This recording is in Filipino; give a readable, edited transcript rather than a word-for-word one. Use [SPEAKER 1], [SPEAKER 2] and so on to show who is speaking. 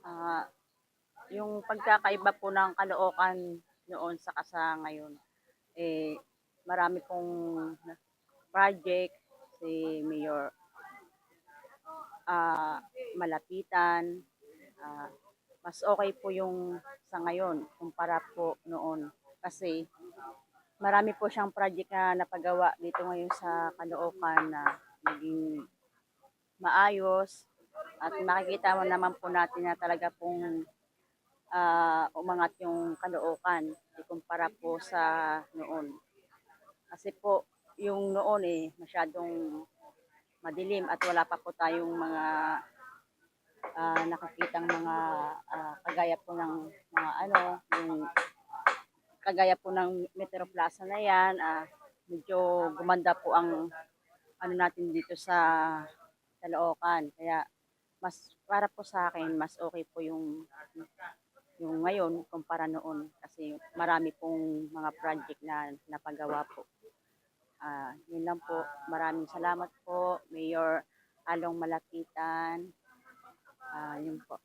[SPEAKER 1] Ah, yung pagkakaiba po ng Caloocan noon sa ngayon, eh, marami pong project si Mayor, malapitan, ah, mas okay po yung sa ngayon kumpara po noon. Kasi marami po siyang project na napagawa dito ngayon sa Caloocan na naging maayos at makikita mo naman po natin na talaga pong umangat yung Caloocan ikumpara po sa noon. Kasi po yung noon masyadong madilim at wala pa po tayong mga nakikitang mga kagaya po ng mga ano, yung kagaya po ng Metro Plaza na yan, medyo gumanda po ang ano natin dito sa Caloocan. Kaya mas para po sa akin mas okay po yung ngayon kumpara noon kasi marami pong mga project na napagawa po. Yun lang po. Maraming salamat po, Mayor Along Malapitan. Yun po.